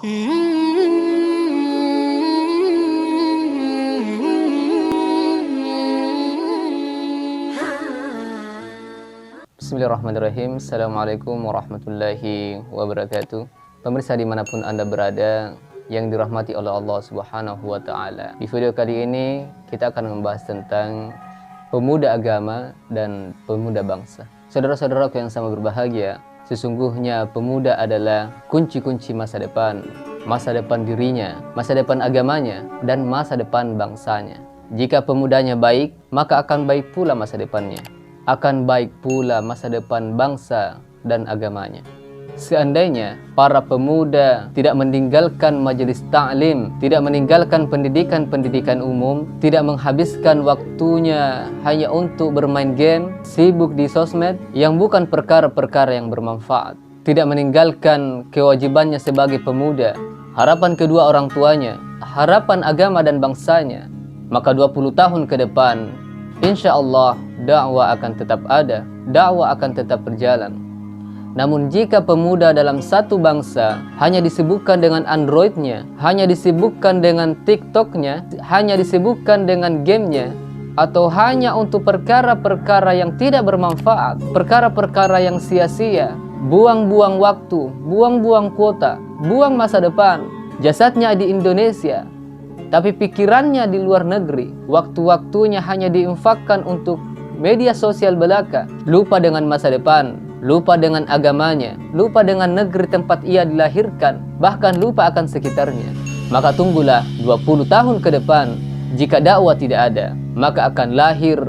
Bismillahirrahmanirrahim. Assalamualaikum warahmatullahi wabarakatuh. Pemirsa dimanapun Anda berada yang dirahmati oleh Allah Subhanahu wa Ta'ala. Di video kali ini kita akan membahas tentang pemuda agama dan pemuda bangsa. Saudara-saudaraku yang sama berbahagia, sesungguhnya pemuda adalah kunci-kunci masa depan dirinya, masa depan agamanya, dan masa depan bangsanya. Jika pemudanya baik, maka akan baik pula masa depannya. Akan baik pula masa depan bangsa dan agamanya. Seandainya para pemuda tidak meninggalkan majelis ta'lim, tidak meninggalkan pendidikan umum, tidak menghabiskan waktunya hanya untuk bermain game, sibuk di sosmed yang bukan perkara-perkara yang bermanfaat, tidak meninggalkan kewajibannya sebagai pemuda, harapan kedua orang tuanya, harapan agama dan bangsanya, maka 20 tahun ke depan, insya Allah dakwah akan tetap ada, dakwah akan tetap berjalan. Namun jika pemuda dalam satu bangsa hanya disibukkan dengan Androidnya, hanya disibukkan dengan TikToknya, hanya disibukkan dengan gamenya, atau hanya untuk perkara-perkara yang tidak bermanfaat, perkara-perkara yang sia-sia, buang-buang waktu, buang-buang kuota, buang masa depan, jasadnya di Indonesia, tapi pikirannya di luar negeri, waktu-waktunya hanya diinfakkan untuk media sosial belaka, lupa dengan masa depan, lupa dengan agamanya, lupa dengan negeri tempat ia dilahirkan, bahkan lupa akan sekitarnya. Maka tunggulah 20 tahun ke depan, jika dakwah tidak ada, maka akan lahir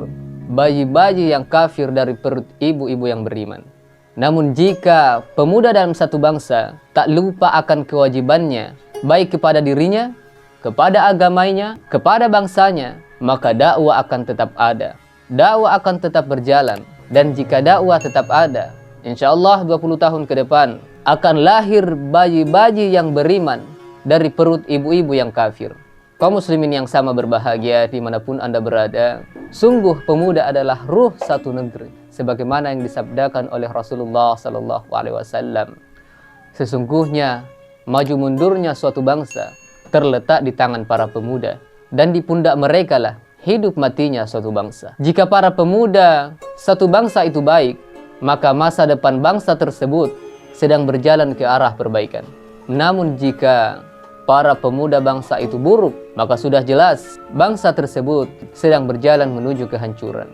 bayi-bayi yang kafir dari perut ibu-ibu yang beriman. Namun jika pemuda dalam satu bangsa tak lupa akan kewajibannya, baik kepada dirinya, kepada agamanya, kepada bangsanya, maka dakwah akan tetap ada, dakwah akan tetap berjalan. Dan jika dakwah tetap ada, insya Allah 20 tahun ke depan akan lahir bayi-bayi yang beriman dari perut ibu-ibu yang kafir. Kaum muslimin yang sama berbahagia dimanapun Anda berada, sungguh pemuda adalah ruh satu negeri, sebagaimana yang disabdakan oleh Rasulullah SAW. Sesungguhnya maju mundurnya suatu bangsa terletak di tangan para pemuda, dan di pundak mereka lah hidup matinya suatu bangsa. Jika para pemuda satu bangsa itu baik, maka masa depan bangsa tersebut sedang berjalan ke arah perbaikan. Namun jika para pemuda bangsa itu buruk, maka sudah jelas bangsa tersebut sedang berjalan menuju kehancuran.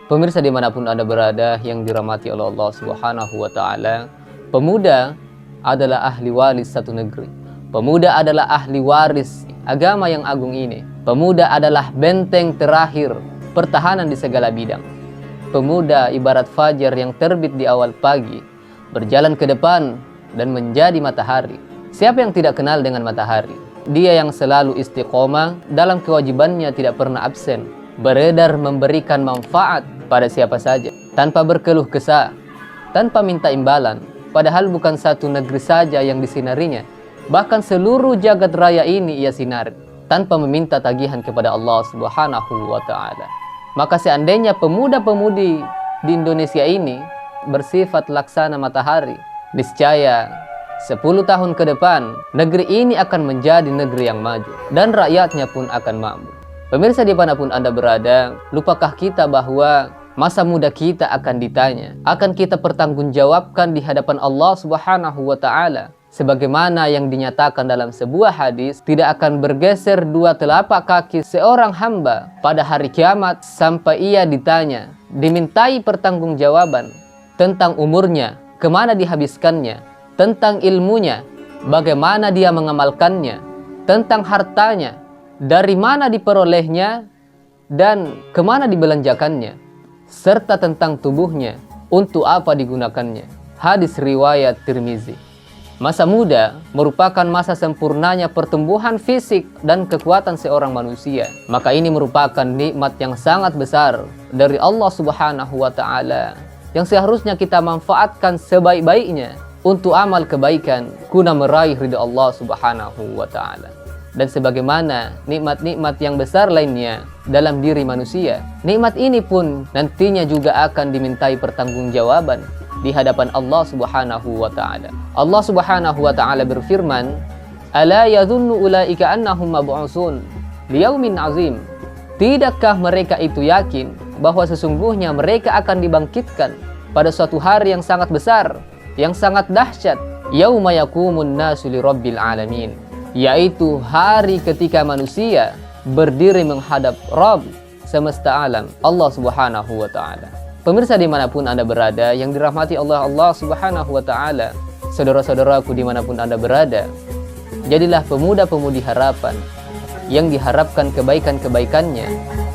Pemirsa dimanapun Anda berada yang dirahmati oleh Allah Subhanahu wa Ta'ala, pemuda adalah ahli waris satu negeri. Pemuda adalah ahli waris agama yang agung ini. Pemuda adalah benteng terakhir pertahanan di segala bidang. Pemuda ibarat fajar yang terbit di awal pagi, berjalan ke depan dan menjadi matahari. Siapa yang tidak kenal dengan matahari? Dia yang selalu istiqomah dalam kewajibannya, tidak pernah absen, beredar memberikan manfaat pada siapa saja, tanpa berkeluh kesah, tanpa minta imbalan. Padahal bukan satu negeri saja yang disinarinya, bahkan seluruh jagat raya ini ia sinari, tanpa meminta tagihan kepada Allah Subhanahu wa Ta'ala. Maka seandainya pemuda-pemudi di Indonesia ini bersifat laksana matahari, niscaya 10 tahun ke depan negeri ini akan menjadi negeri yang maju, dan rakyatnya pun akan makmur. Pemirsa dimanapun Anda berada, lupakah kita bahwa masa muda kita akan ditanya, akan kita pertanggungjawabkan di hadapan Allah Subhanahu wa Ta'ala. Sebagaimana yang dinyatakan dalam sebuah hadis, tidak akan bergeser dua telapak kaki seorang hamba pada hari kiamat sampai ia ditanya, dimintai pertanggungjawaban tentang umurnya, kemana dihabiskannya, tentang ilmunya, bagaimana dia mengamalkannya, tentang hartanya, dari mana diperolehnya dan kemana dibelanjakannya, serta tentang tubuhnya, untuk apa digunakannya. Hadis riwayat Tirmizi. Masa muda merupakan masa sempurnanya pertumbuhan fisik dan kekuatan seorang manusia. Maka ini merupakan nikmat yang sangat besar dari Allah Subhanahu wa Ta'ala, yang seharusnya kita manfaatkan sebaik-baiknya untuk amal kebaikan guna meraih ridha Allah Subhanahu wa Ta'ala. Dan sebagaimana nikmat-nikmat yang besar lainnya dalam diri manusia, nikmat ini pun nantinya juga akan dimintai pertanggungjawaban di hadapan Allah Subhanahu wa Ta'ala. Allah Subhanahu wa Ta'ala berfirman, Ala yadhunnu ulaika annahum mab'utsun liyaumin azim. Tidakkah mereka itu yakin bahwa sesungguhnya mereka akan dibangkitkan pada suatu hari yang sangat besar, yang sangat dahsyat, yauma yaqumun nasu lirabbil alamin, yaitu hari ketika manusia berdiri menghadap Rabb semesta alam, Allah Subhanahu wa taala. Pemirsa dimanapun Anda berada yang dirahmati Allah Subhanahu wa taala, saudara-saudaraku dimanapun Anda berada, jadilah pemuda-pemudi harapan yang diharapkan kebaikan-kebaikannya,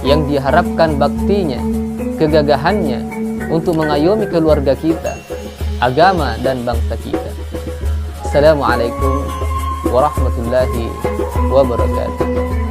yang diharapkan baktinya, kegagahannya untuk mengayomi keluarga kita, agama dan bangsa kita. Assalamualaikum warahmatullahi wabarakatuh.